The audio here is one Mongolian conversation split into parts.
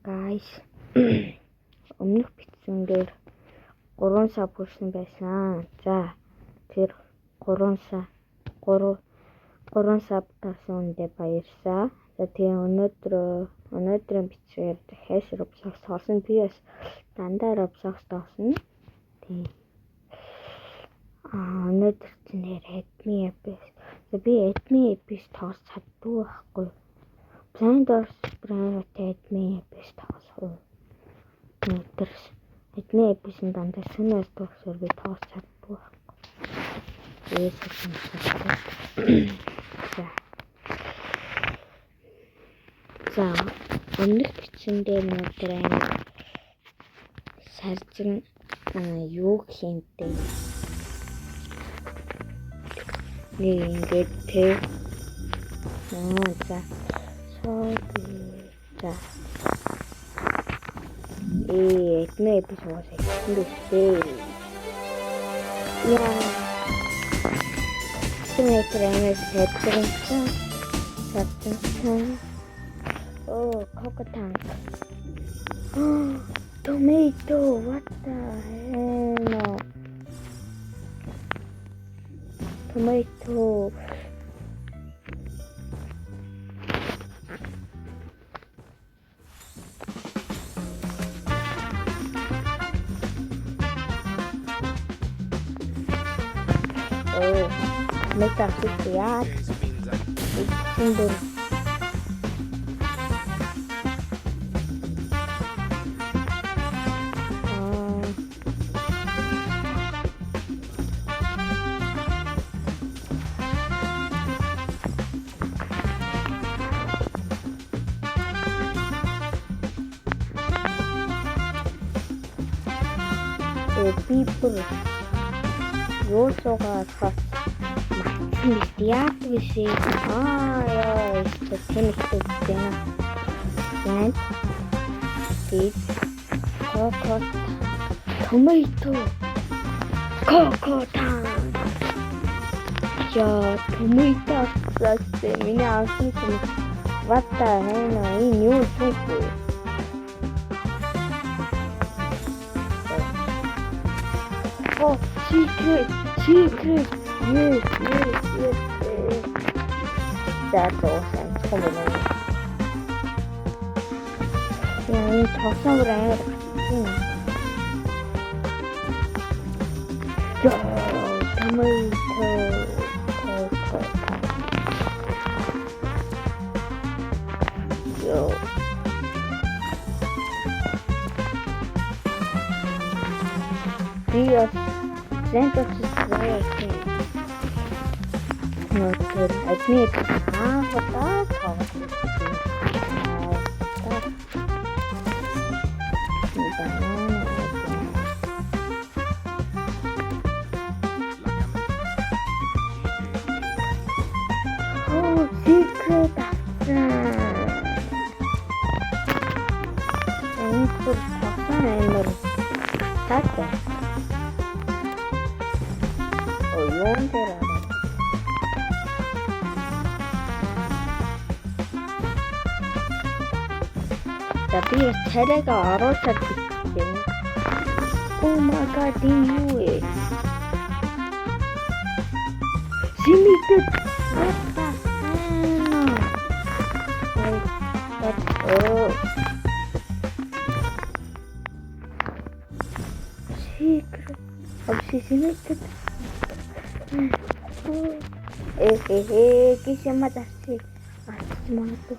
guys. Өмнөх бичсэн дээр 3 сая хүрсэн байсан. За тэр 3 сая тавсан үндэ баярлалаа. За тэгээ өнөөдрийн бичгээр дахиад Roblox олсон. Би бас дандаа Roblox олсон. Тийм. Өнөөдөр чинь admin epic. Би admin epic тоос чаддгүй байхгүй. Blind Doors admin epic тоосоо. Өнөөдөр admin epic-ийн дандаа сэнээс тоосоор би тоос чаддгүй байхгүй. За өмнөх бичсэн дээр өнөөдөр саржин юу хиймтэй нэг ингээд тэ за admin epic уусаа хийсэн яа Тэмэтрэнээс хэвчэрсэн. Coco tank. Tomato, what the hell? Tomato. Tomato sisiat. Sumber. People Yosoga fast Yaku say it's the chemical thing and seeds coco tomato tank tomato that's меня asking what the hell in new soup. Oh, secret. Yes. That's awesome. Come on. Yeah, you talk somewhere. Tomato. Dios. Center to square thing. Not good. Admit. What that? Oh, secret. Tapi царайгаа оруулаад бичсэн. Oh my god, юу вэ? Симитэд. Secret. Обсессионитэд. Кисяматаси. Ачмаату.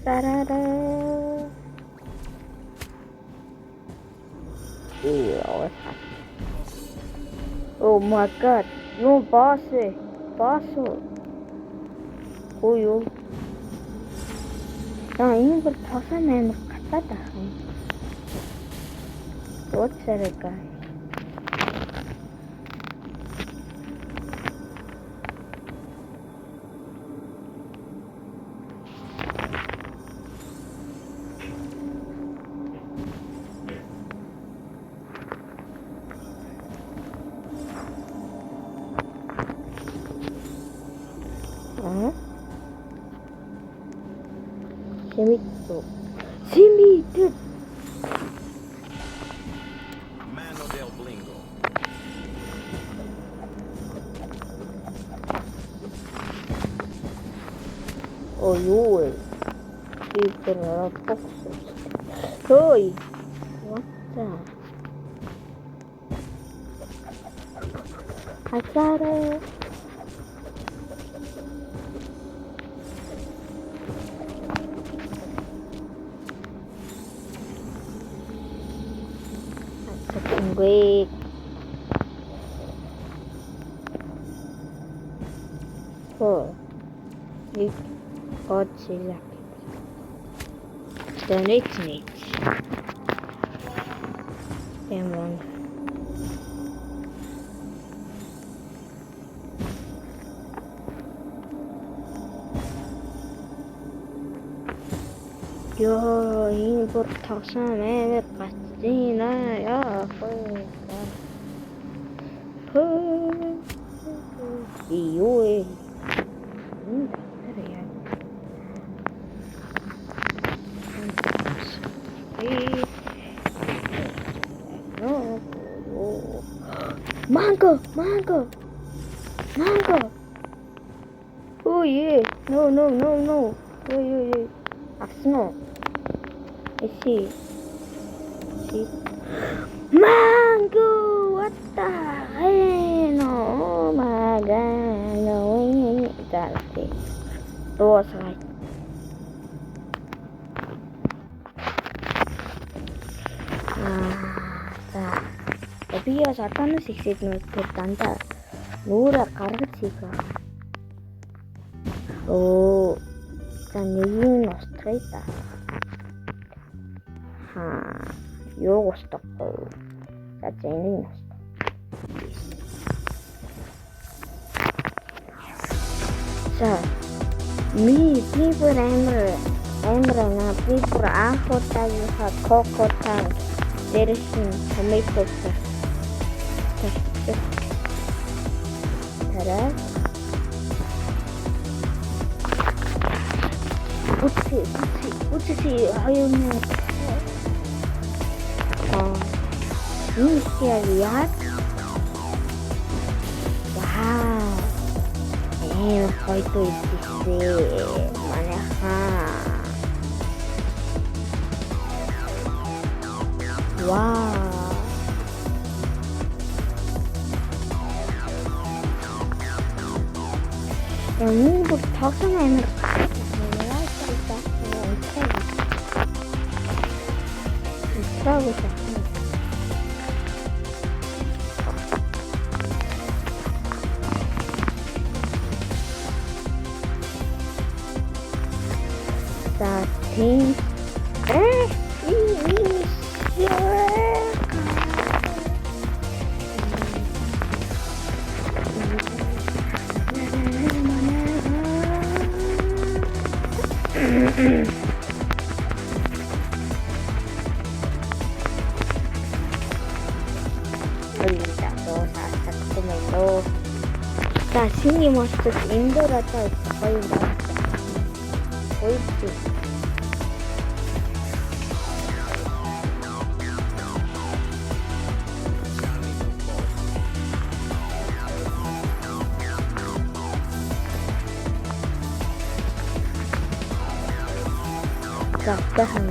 Tarara. Oh my god. No boss. Oh yo. Энэ бүр тосоо амар гатаад ах юм. Дууцарай гай. Симит. Mano del Blingo. Ой. Супер фокус. Ой. Вот так. Хачаре. Wait. Oh. You got select. Then it's neat. Then one. Yo, importação é patina, e oi. Mango. Oh yeah. No. Oi. Asno. I see. Mango! What the hell? Oh my god. No, that's it. Was right. За. Би яс одооноос ихсээд тэр дандаа нүрэ гаргаж хийх. Оо. За нэг нь устгая да. Юу устгахгүй. За зэнийг устгах. За. Би бүр амар на би бүр анхудаа кокотан дэрсэн томато тараа Утси хоёрын яа. Вау. Хойто ихтэй. Манайхаа. Вау. Энэ бүр тоглоом амар. That thing. За синий мостод энэ дөр одоо гоё юм байна. Гоё чи. Гахтахан.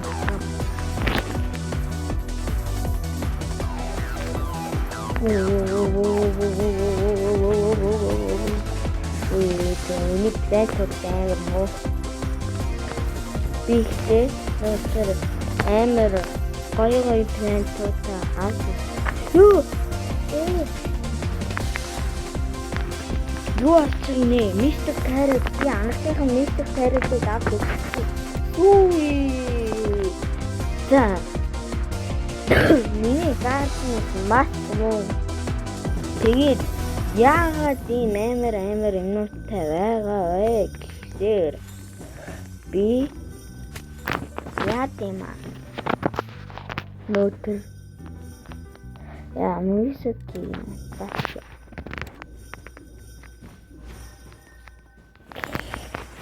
Ini betul betul mau pikir terus ember kaya betul betul юу ачирнэ мистер Carrot би анхныхан мистер Carrot-ыг авдаг. За миний гартны маш муу тэгээд яагаад ийм амар юмнуудтай байгаа вэ гэхээр би яад юм аа нөтөр мусики бач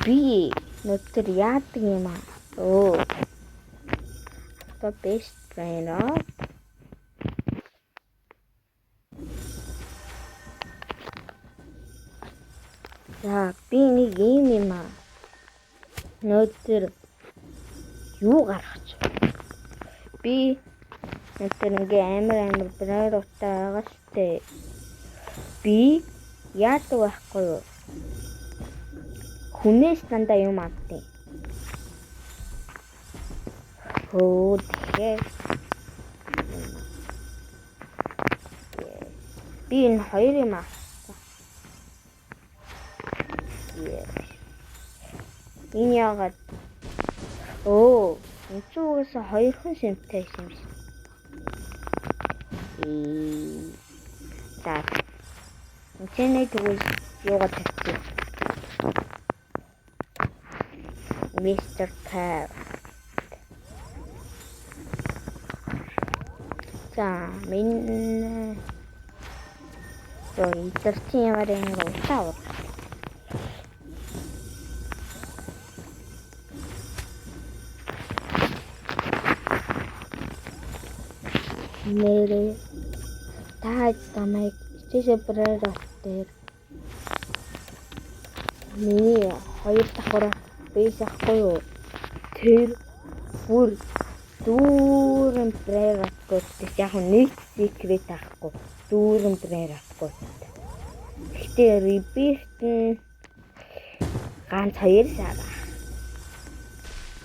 би нөтөр яад юм аа Oh, the best friend of. За би нэг юм аа. Өнөөдөр юу гаргаж байна? Би өнөөдөр ингээ амар брайруутай байгаа штэ. Би яадаг байхгүй юу? Хүнээс дандаа юм авдیں۔ Оо тэгэхээр би энэ хоёр юм авсан. Энэ яагаад энэ ч угаасаа хоёрхан симтэй юм шиг. За. Эцэнэ тэгвэл юугаар тавьчих. Mr. Car. За, минь идэрчин яваарын утаа. Нэрээ таад тамайг чишээ брайруутай. Миний хоёр давхар бейс ахгүй юу? Тэр бүр дүүрэн брайруутай. Яг нэг секрет ахгүй. Дүүрэн брайруутай. Гэхдээ реберт нь ганц 2 сар.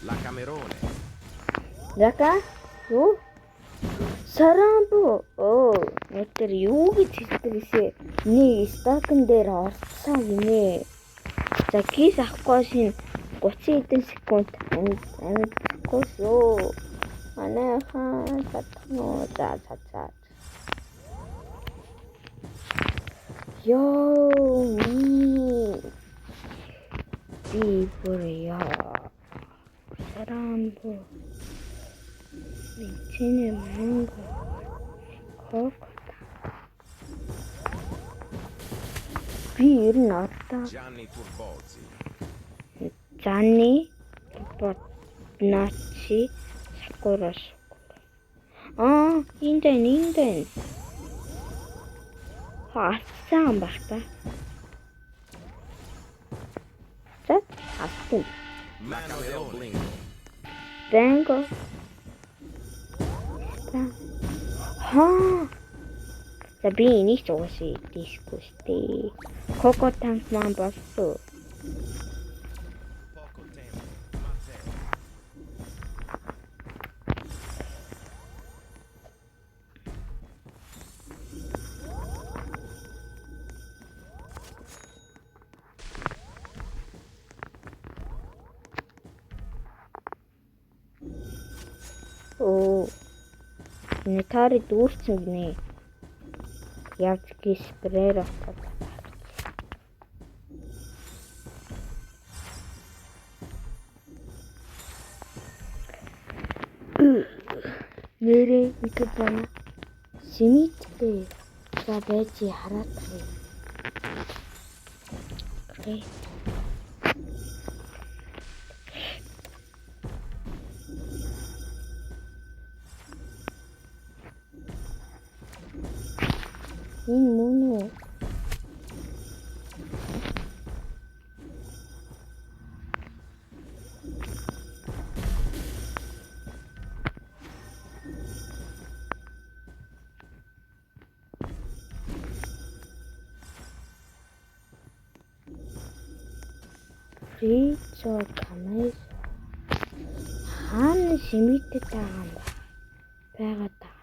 La Camerone. Яка? Юу? Сарамбо. Нэтэр юу гэж хэлдэг нэг стокн дээр орцсон гинэ. За кис авахгүй шин 30 хэдэн секунд амьдахгүй шүү. Манайхан татноо за. Йоо би бүр яа. Сарамбо. Минь манго. Би ер нь одоо Gianni Turbozzi. Gianni Turbozzi Sakura. Индэн. Хасан багтаа. За, хасан. Mano del Blingo. Бэнго. За би энийг ч угаасаа дисгүй штэ. Коко танк маань болсон. Poco tempo. Matteo. Нэтари дүүрсэн гинэ. Явж гис брайруутай. Нэрээ их байна. Симиттэй. За байж хараад байна. Окей. Энэ мөн үү? Ричо камер хаана шимэгдэт байгаа юм байгаад байгаа.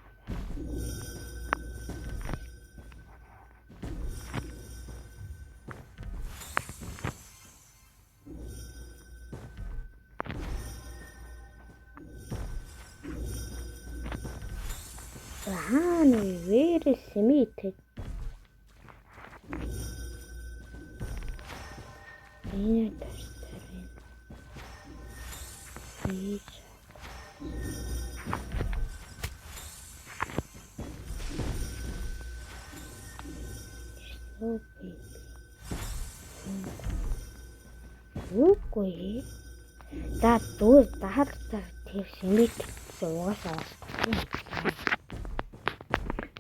Хаана вэр шимэгдэт энэ тастерын Ричо Үгүй. За зүгээр захар тэр шимэт гэсэн угаасаа устгах.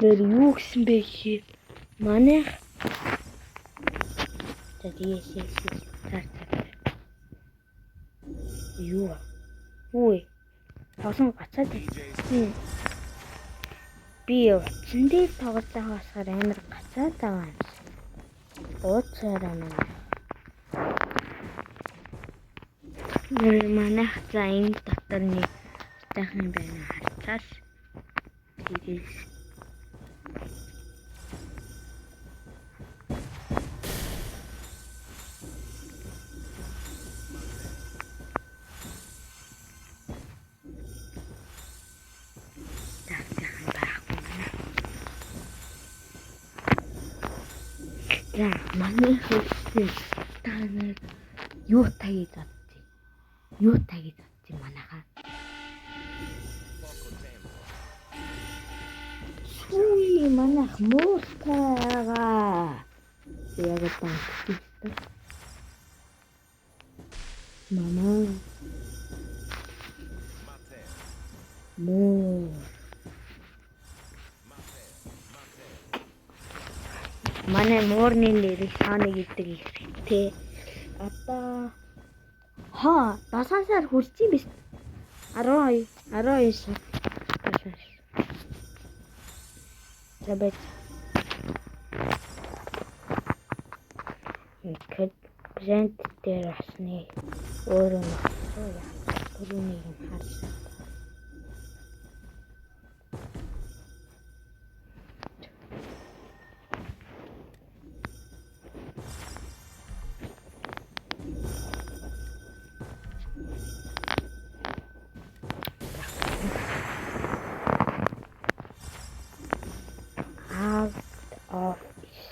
Нэр юу гэсэн бэ гэхээр манайх за дээс цаар. Юу вэ? Тоглоом гацаад байна. Би утсан дээр тоглож байгаасаар амар гацаад байгаа юм. Ууцаараа манайх за энэ дотор нэг тахын байна харцаас тэгээс за манай хөлтэй та нэг юу таяж задчих. Юу таяж задчих манайхаа. Poco tempo. Сүүи манайх муустайгаа. Яг таахгүй. Мама Matteo. муу манай муурны нэрийг хаана гэдэг ихтэй. Одоо дасaan сар хүрч юм биш. 12 сар. Забэт. Ингээд презент дээр асны өөрөө нөхцөө яа. Түрүүнийг нь харсан. Of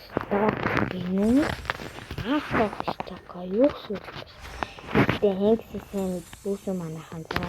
stock гинэ. Авах stock юу шүү. Тэ хэнгсэн бүсүү манайхан за.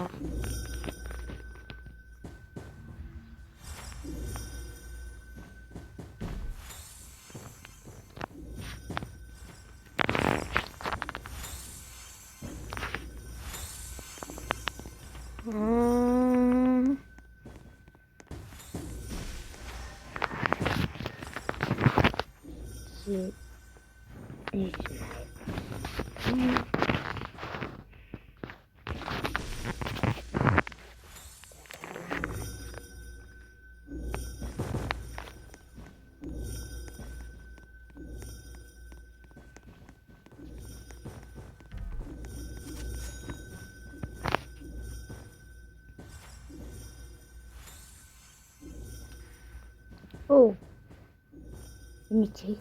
Oh, let me take.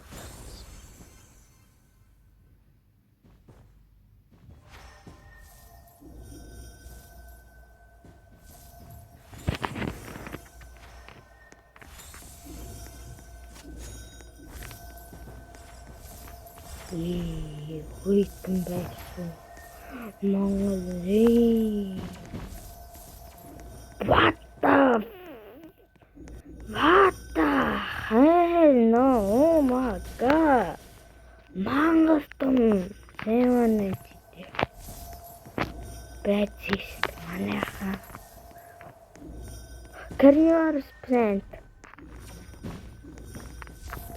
Welcome back to Mongolia. What the hell? No, oh my god. Mangoston 7 bad system. Manaiha. Career plant.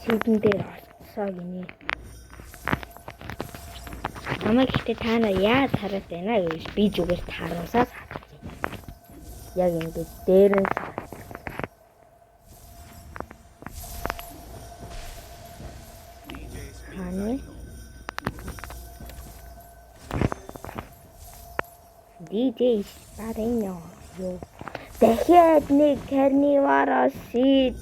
Чигэн дээр орцсоо гинэ. Намайг ихтэй та нар яаж хараад байна гэж би зүгээр таруулсаас харж байна. Яг ингэж дээрэн DJ Sparino юу дахиад нэг карнивароос шийд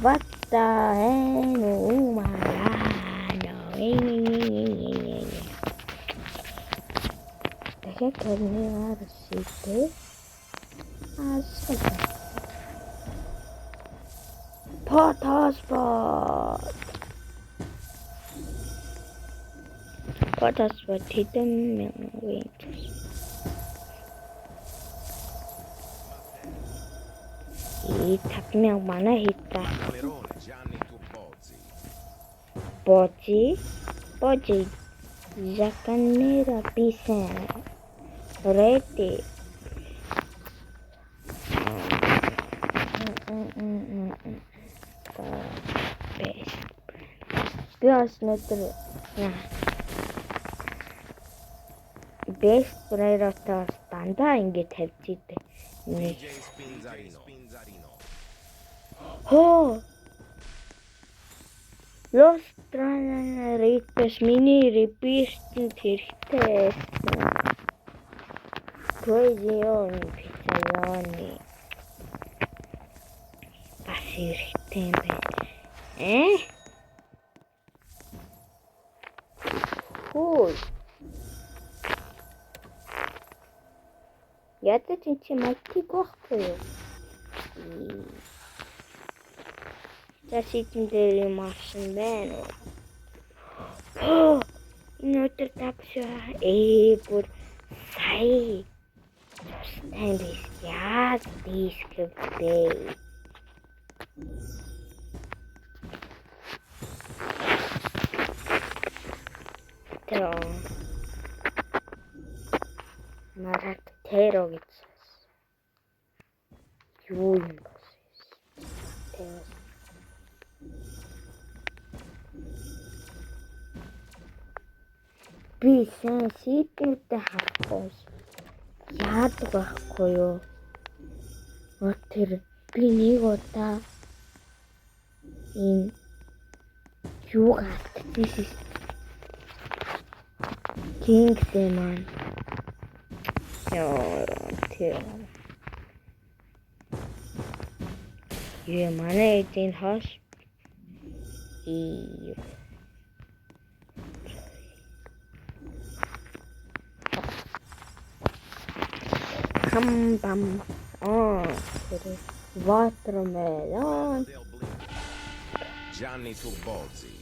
what the hell oh my god дахиад карнивароос шийдээ Potaspot хэдэн мянган 5,000 манай хийдэ. Camerone Gianni Turbozzi. Bozzi. Жаканера писэн. Ready. Би бас өнөөдөр best player-тай дандаа ингэ тавьж идэг. DJ Spinzarino. Хоо. Lost Runner Reapers миний repeat хэрэгтэй. Crazy on Pizzaioni. Бас хэрэгтэй юм байна. Хөөе. Ядаж чи майтик байхгүй юу? Заситэн дээр юм авсан байна уу? Өнөөдөр тагшаа бүр сая тустай биш яаж дисквтэй. Марат тэро гэж. Юу юм бэ? Би сайн шийднүүдээ харахгүй яадаг байхгүй юу? Тэр би нэг удаа энэ юуг алдчихсан. Кингстэй маань. Тэр манай эдийн хаш Bam. Watermelon. Gianni Turbozzi.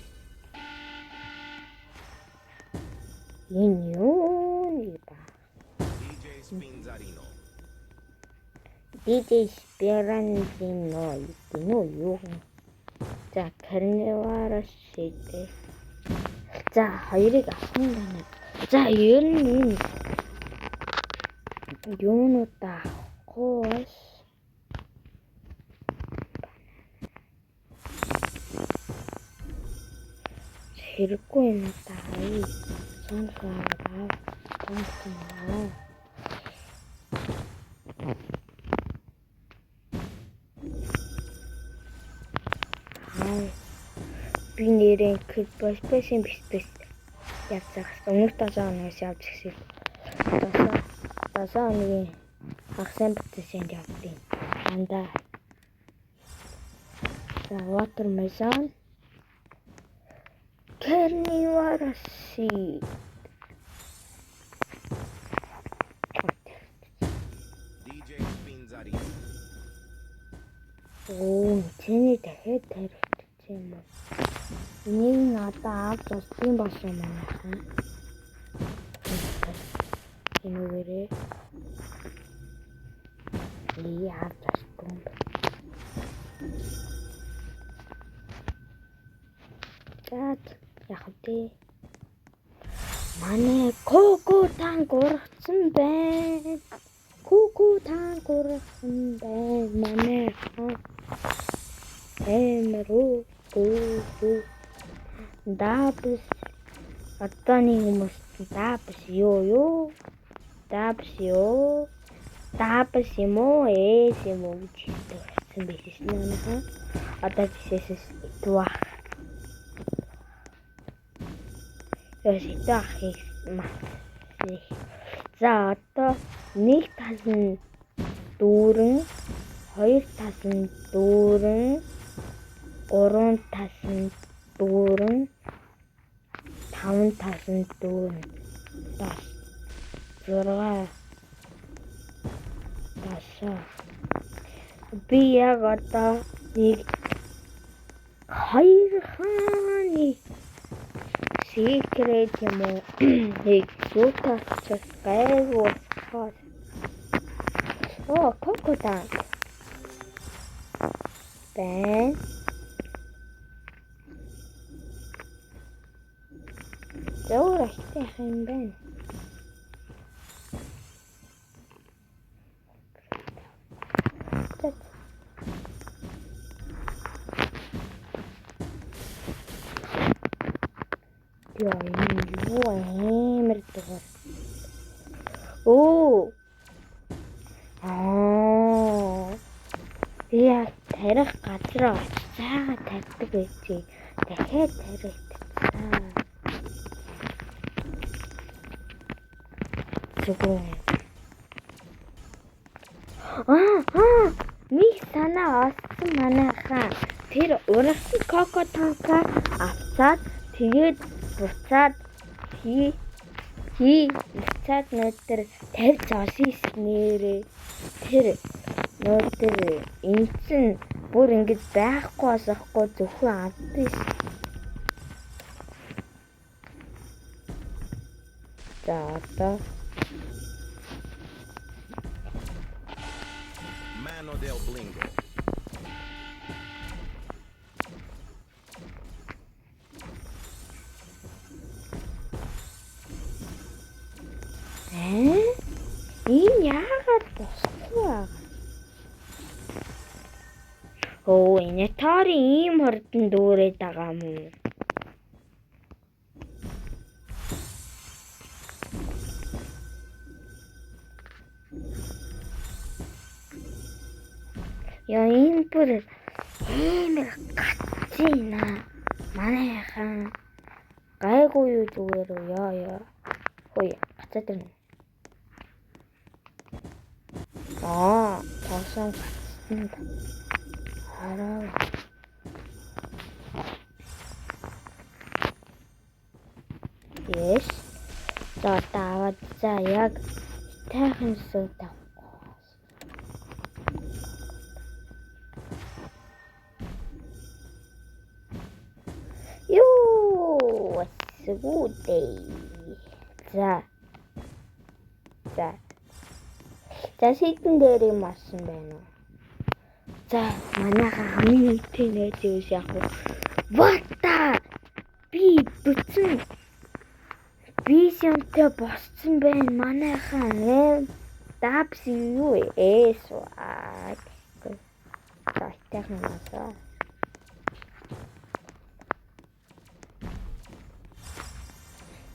DJ Spinzarino. DJ Spinzarino юу? За карнивараа шийдээ. За хоёрыг авсан байна. За ер нь энэ юунуудаа авахгүйс хэрэггүй юм даа. Сонирхолтой. Би нэрэн спешиал явцах өмнөх 7 хоногоос явж гисэн. 7 хоногийн хагас бүтээсэнд явдیں۔ Андаа. За watermelon. Carnivore seed. DJ Spinzarino. Тэний дахиад тарихчих юм уу? Энийг надад авч олсон болсон манайхан. Энэвэрээ авч олсон. Чат яах вэ? Манай коко танк ургацсан байна. Манай эмрүү дабс атаны хүмүүс дабс юу? Дабс юм уу? Юм уу гэж хэлсэн байсан нэ. Одоо жишээс итвах. Итвах мах. За одоо нэг тал нь дүүрэн, хоёр тал нь дүүрэн, гурван тал нь дүүрэн, таван тал нь дүүрэн. Би яг одоо нэг хоёр хааны secret юм уу? Нэг зүтач гайгүй. Коко танк. Бэн. Зөөр ихтэй юм байна. Яа энэ юу амар дугаар. Оо. Яа тарих газар цаага тавьдаг байцээ. Дахиад таригдчихсан. Зүгээр. Нэг санаа олсон манайхаа. Тэр урагсан коко танка авцаад тэгээд буцаад цаад нөтер тавьж олсон нэрээ. Тэр нөтер энцэн бүр ингэж байхгүй болохгүй зөвхөн авдсан ш. За одоо Mano del Blingo. Энэ яагаад босхгүй байгаа? Оо энэ тори ийм хурдан дүүрээд байгаа юм уу? Яа энэ бүр амар гаццина. Манайхан гайгүй юу зүгээр яа. Хөөе гацаад ирнэ. Тоосон гацсан. Хараа. Yes. За таваад за яг тайхан суудаг. Юу, сгүүдээ. За шийдэн дээр юм асан байна уу? За манайха хамгийн ихтэй найз юу яах вэ? Вата! Би бүтэн визионтой босцсон байна. Манайхан дабс юу эсваа. Тахнасаа.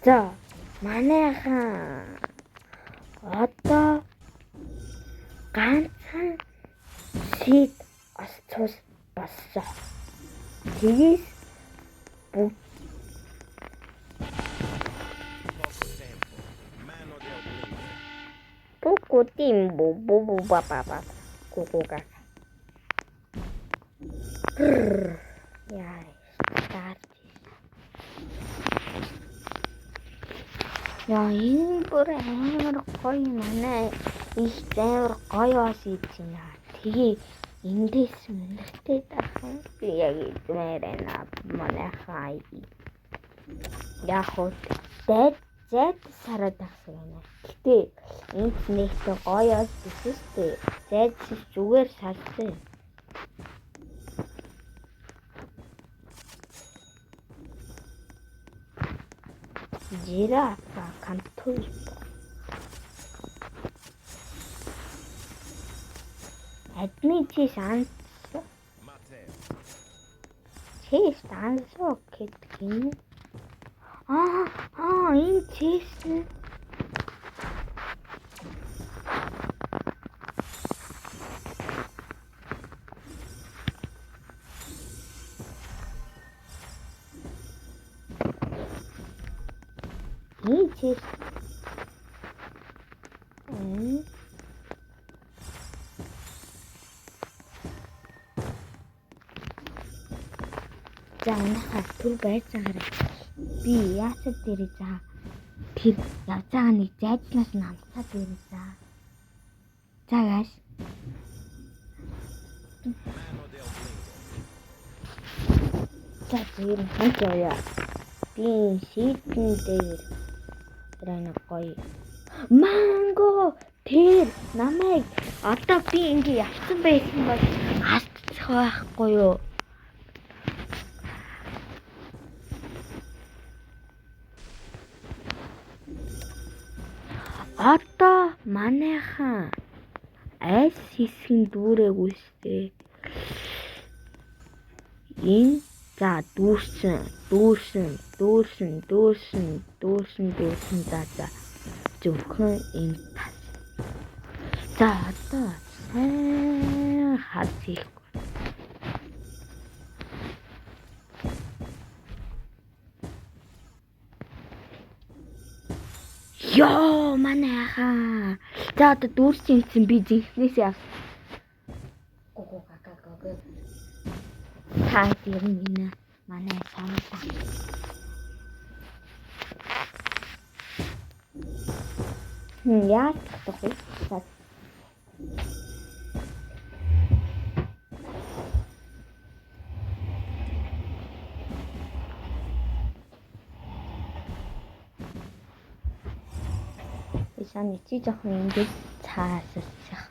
За манайхан одоо ганцхан шийд осцос болсон. Тэгээс Poco tempo. Mano del Blingo. Poco tempo, baba, kukuga. Яа, стart. Яа, энэ бүр амар гоё манай их амар гоё ос ийцэн яа. Тэгээ эндээс мөнхтэй дахин би яг идмээрэнаа манайхаа. Яг хөө зэд сараад ахсан байна. Гэтэ энэ нэгтэй гоё ос биш үү? Зэд зүгээр салсан. Жирафа кантуй. Адми чи шанс. Matteo. Чи шанс гэдэг юм. Энэ чишн. Энэ чиш. За манайхаа түр байцаагаар би яасад дээрээ за тэр явцаага нэг зайднаас нь амцаад дээрээ за. За гаш. Mano del Blingo. За тэр ханч яа. Би шийдэн дээр рана гоё. Манго тэр намайг одоо би ингэ явсан байсан бол алдчих байхгүй юу? Одоо манайхан айс хийсгэн дүүрээгүй штэ. Энэ За дүүрсэн. За. Зөвхөн энэ тас. За одоо сайн хаз хийхгүй. Йоо манайхаа. За одоо дүүрсэн чинь би зинхнээс яв. Гоо. Таа дэрнэ манай санаа. Яа тохой. Исаны чи жоохон ингэж цаасалчих.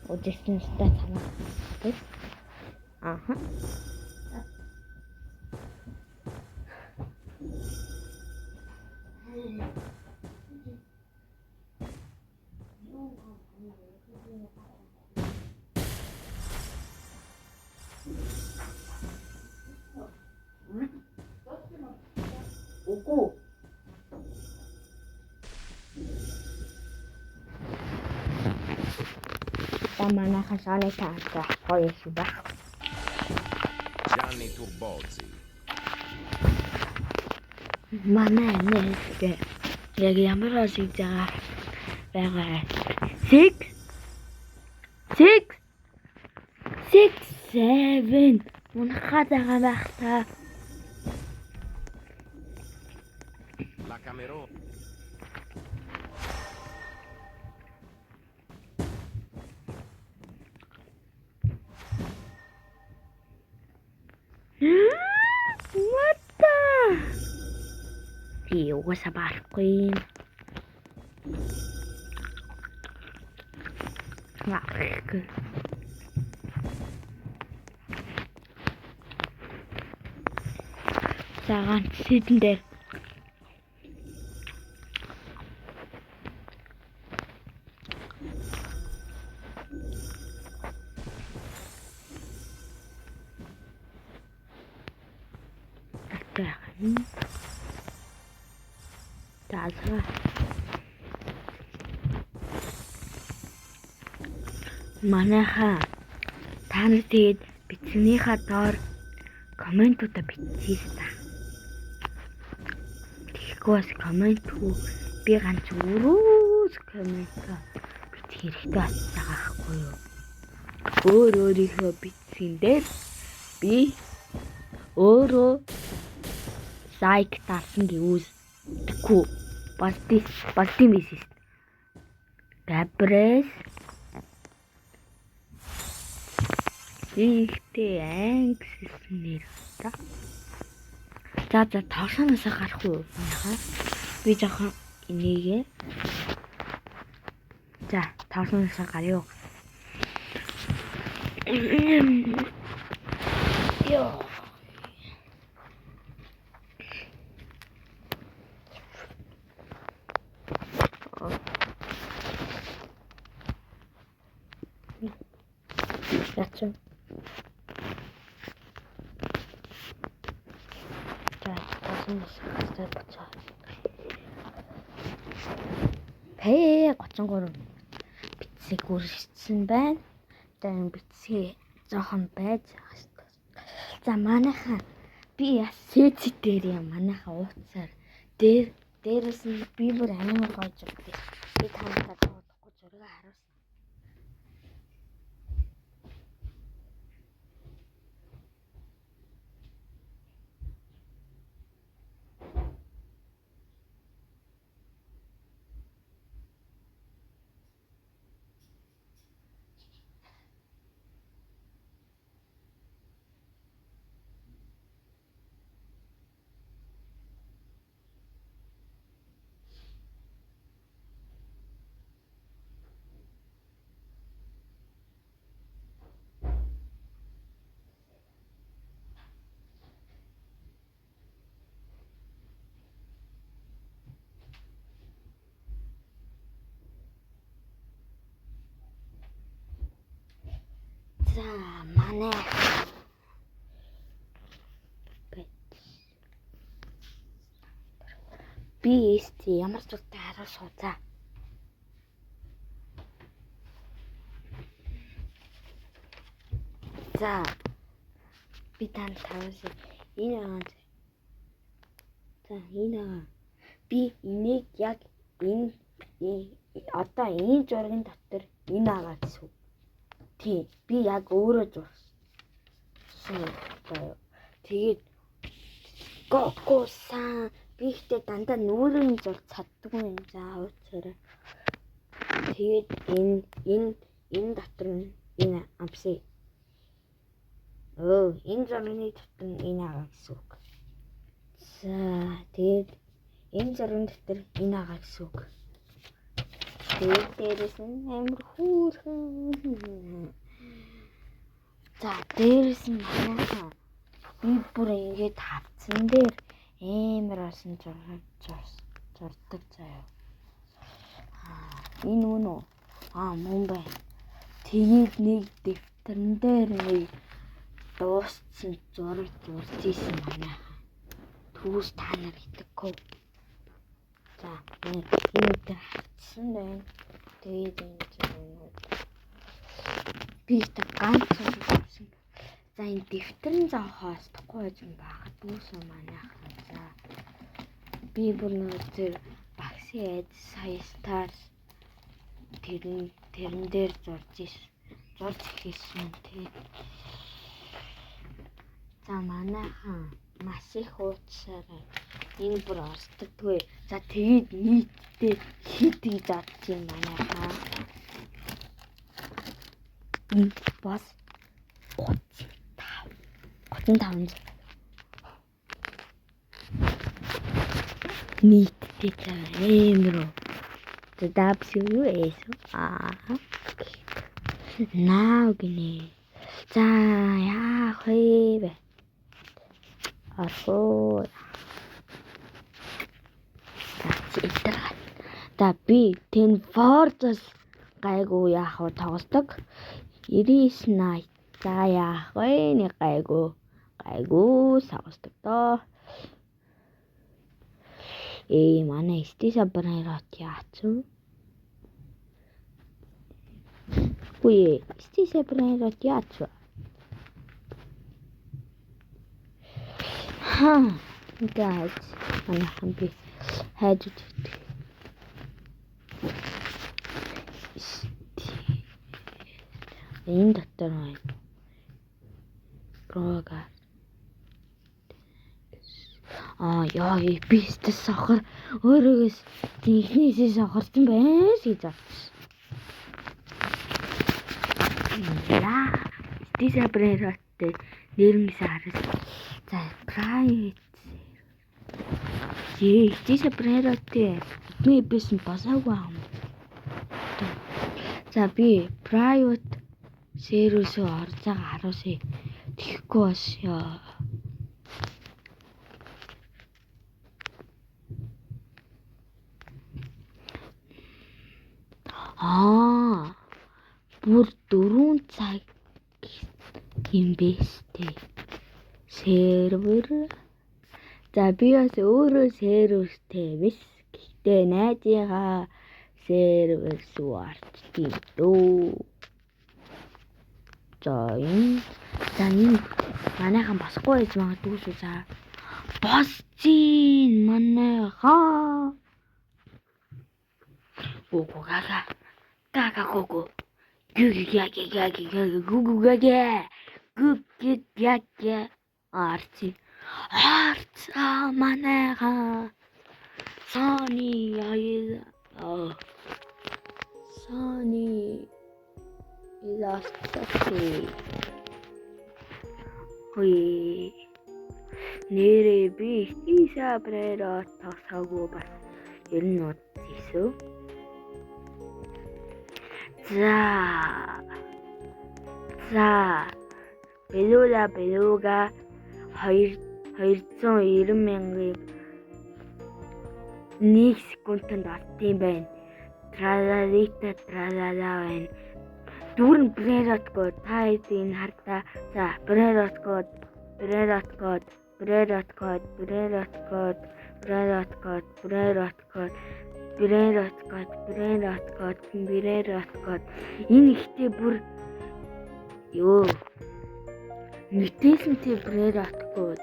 Өдөртөн ста танаа. Тэг. Аха. Үгүй. Манайхан шаны таасаа гоё шүү ба. Gianni Turbozzi. Манай нэрээ яг ямар асыг байгаа. 6 7 унахад байгаа байх та. La Camerone. What the? Ugaasa barахгүй. Цагаан сэдэн дээр таасаа манайхаа та нар тэгээд бичснийхаа доор комментуудаа биччихээ та. Тэгэхгүй бас комментгүй би ганц өрөөс коммент бичих хэрэгтэй байгаа байхгүй юу? Өөрийнхөө бичсэн дээр би өөрөө лайк таасан гэвүүс тэгэхгүй балтын бисэс Габрес ихтэй ангисснэр та. За тавшаанаас гарах уу манайхаа. Би жоохон энийгээ. За тавшаанаас гаръя. Йоо. Яцсан. За тавшаанаас гарцаа. Хээ 33 битсийг үргэлжсэн байна. Тэгээд битсээ жоохон байж байгаа шүү дээ. За манайхаа би яс сэт дээр юм манайхаа ууцаар дээрээс нь би бүр амар гойж өгдөө. Би танахад бодохгүй зураг харуулсан. За манай Бэст ямар ч удаа хараа суудаа. За би танд тавьсан энэ аа. За энэ би энийг яг энэ одоо энэ зургийн дотор энэ агаа гэсэн. Тий, би яг өөрөө зурсан. Тэгээд Гоку-сан би ихтэй дандаа нүрийн зур чаддгүй юм за ууцаарай. Тэгээд энэ дотор энэ амси. Энэ зургийн дотор энэ агаа гэсэн үг. За тэгээд энэ зургийн дотор энэ агаа гэсэн үг. Тэгээд дээрээс нь амар хүүрхэн. За дээрээс нь манайхаа би бүр ингэж хавцсан дээр амар болсон зурдаг заяа. Энэ үнэ. Мөн бай. Тэгээд нэг дэвтэрэн дээр нэг дууссан зураг зурж ийсэн манайхаа. Түүс та нар итгэхгүй. За энэ дээр хавцсан байна. Тэгээд энэ зураг би та ганц зурсан. За энэ дэвтэрэн заахаас тухгүй байж магадгүйсэн манайхаа. За би бүр нэг тэр багсын айд сая стар тэрэн дээр зурж хийсэн тий. За манайхаа маш их ууцсараа энэ бүр орсдоггүй. За тэгээд нийтдээ хитий зарж юм манайхаа. Энэ бас 35 нийтдээ амар. За дабсуу эсо. Наагне. За яах вэ? Архоо. Да би тэн форцс гайгүй яах вэ тоглодог. 99 night. За яах вэ? Нэг гайгүй савсдаг доо. Манай стиса бранерот яац. Үе, стиса бранерот яац. Guys, манайхан би хайж үздэг. Энэ дотор байна. Рога. Яа, би сте сохор өөрөөс техникээс сохорсон байж гэж бодсон. Стиса бранероттэй нэрмээс хараад. За, private. Стиса бранероттэй бидний бисэн басаагүй юм. За би private сервисөө орж байгаа харуусаа тэхгүй бас яа. Бүр 4 цаг юм бэстэй. Сервер. За би бас өөрөө сервертэй биш. Гэхдээ найзыгаа сервер суарчдээ дөө. За энэ манайхан басахгүй гэж магадгүй шүү за. Босчин манайхаа. Гугу гага. Гага гугу. Гугу арци манайхаа. Сони иластати. Нэрээ би стиса бранерот тасаагүй бас ер нь үзсэн. За белуга 290,000-ыг 1 секундэд алтын байна. Тралала байна. Дүүрэн бранерот код та эдийн хартаа. За бранерот код Энэ ихтэй бүр ёо. Нэтээсэн тий Брайратгод.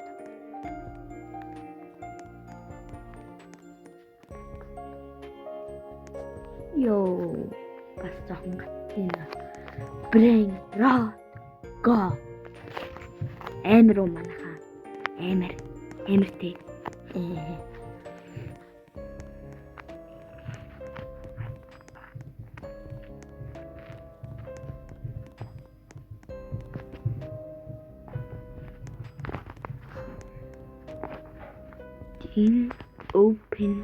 Ёо. Бас жоохон гатина. Брайратгод. Амир уу манайхаа. Амир тий. In open.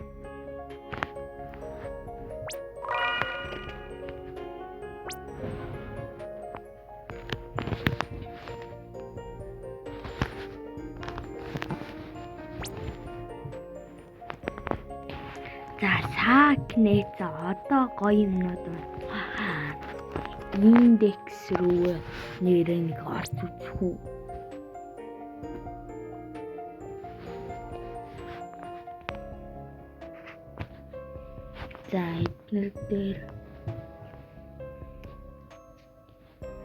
За саакнээ за одоо гоё юмнууд байна. Индекс рүү нэрээ нэг орж үзэх үү. За эднэр дээр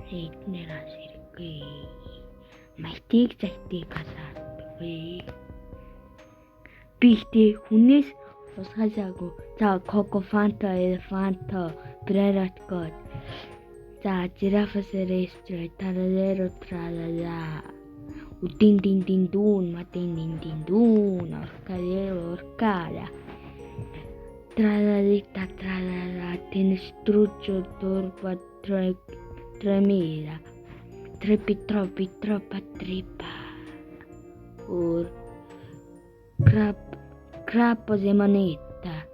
эднэрээс хэрэггүй. Майтиг зайтыг хасаагүй. Би ихтэй хүнээс тусгаасаагүй. За Coco Fanta, Elefanto, Brairatgod. За Giraffas Restaurant, Taralero Tralala. Udin din dun, matin din dun, orcala. Tralalita tralala, tenestruccio turba tremila. Trepi tropa tripa. Or Crapo de moneta.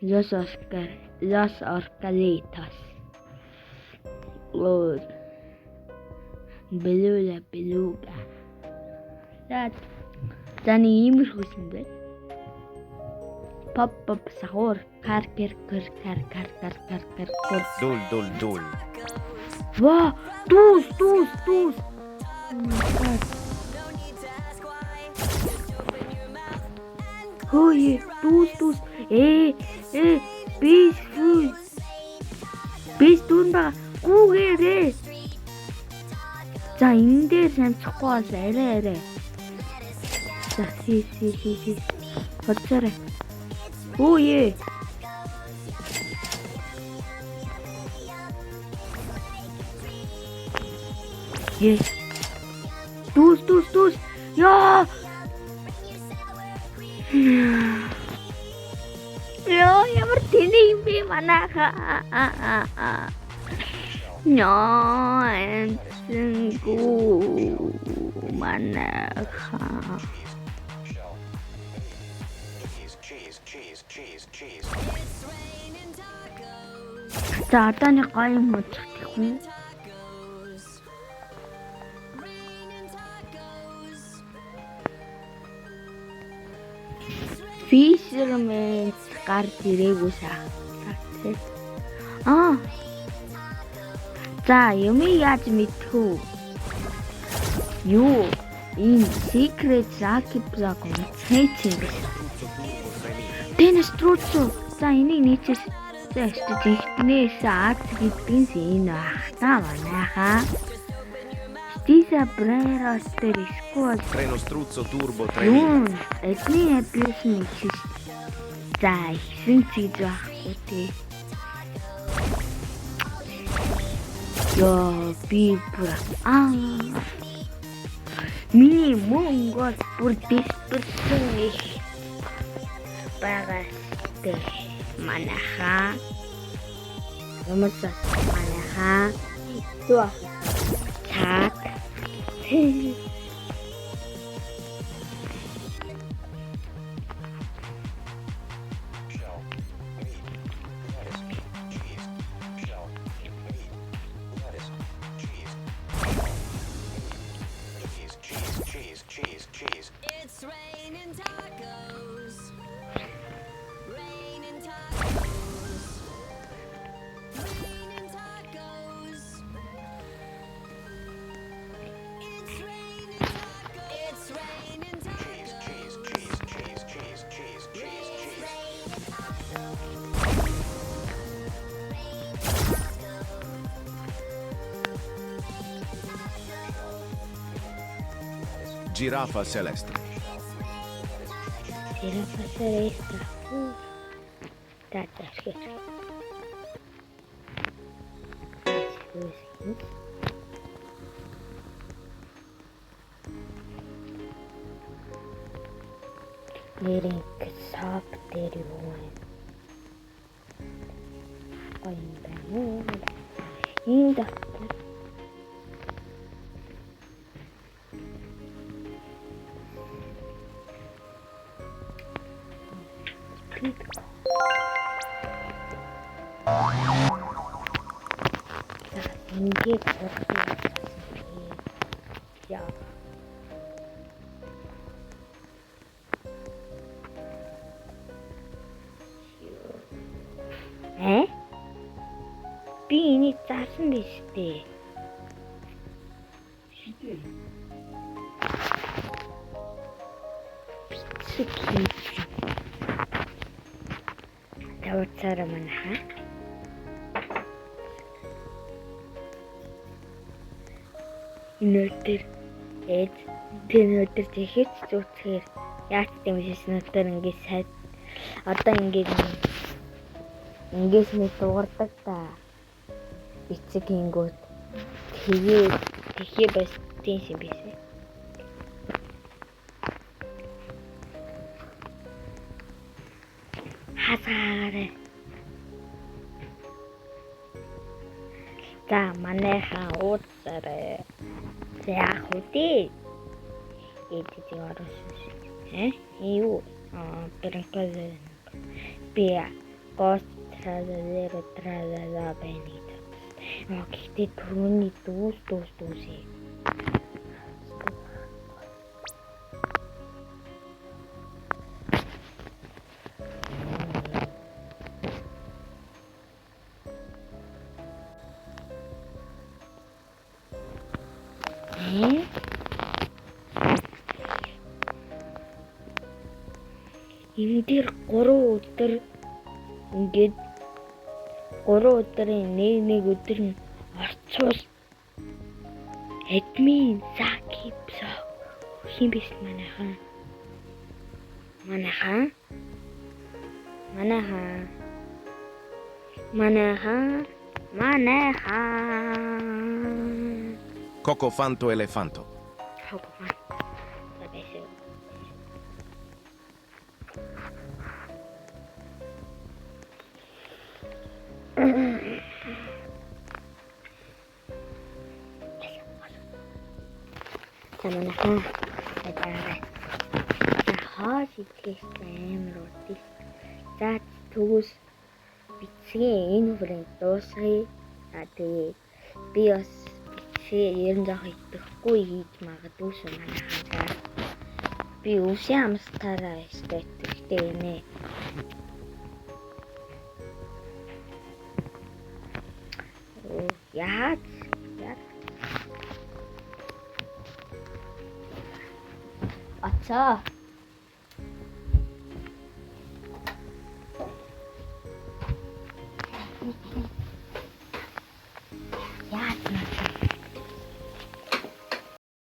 Los orcalitos. Or beluga. Tani имэр хүсэн бэ? Pop sahur kar. Dul. Wow, dus. Oh my god. Oh yeah, dus. Bis ba? Гүүгээрээ. За энэ дээр санахгүй бас арай. За си. Хоцорой. Oh yeah. Yes. Dus. Яа. Яа, ямар тэний юм бэ манайхаа. Сингу манайхаа. За одоо нэг гоё юм үзэх юм. Fisherman гарч ирээгүй саа. За юм яаж мэдэх үү? Юу? Энэ secret закипраг цэцэн. Tenestruccio. За энийг нийцээс ихтнээс Аз гэдгээс энэ ахтаа манайхаа. Stisa Brairatgod скол. Tenestruccio turbo 3000. Юу? Эдний аппликейшн хийж. За ихсэн чиг байхгүй тий. Ёо би бүр миний монгол бүр диспэрсэн их байгаатай манайхаа юмсаа манайхаа туа чат Cheese. It's raining tacos. Raining tacos. Raining tacos. It's raining Giraffa celeste. Giraffa celeste. That's good. Needing soft dairy wine. In the 이게 야. 에? 비인이 짜증 시대. 비츠기. 다올 사람은 하? Өнөөдөр өнөөдөр тэгэхэд зүтгэхээр яаж дэмжиж өнөөдөр ингээд сайд одоо ингээд нэг дуурдаг та эцэг хийнгүүт тэгээ бас тийм юм бисэ хасаарэ за манайхаа ууцаарэ яах вэ? Эдийг орсон. Юу? Переказ. Бия. Гост тразера бэнит. Гэхдээ түрүүний дүүс. Энэ дээр 3 өдөр ингээд 3 өдрийн нэг өдөр нь орцвол админ закипсо хин биш манайхан Cocofanto elefanto. Манайхан хаа сэтгэлтэй руудис. За төгөөс бицгийн энэ хүрээнд дуусгая. Тэгээ би бас бицгээ 90 жоох идэхгүй хийж магадгүй шүү манайхан. Би өвсөн хамстараа эстетиктэй нэ. Яа. Ачаа.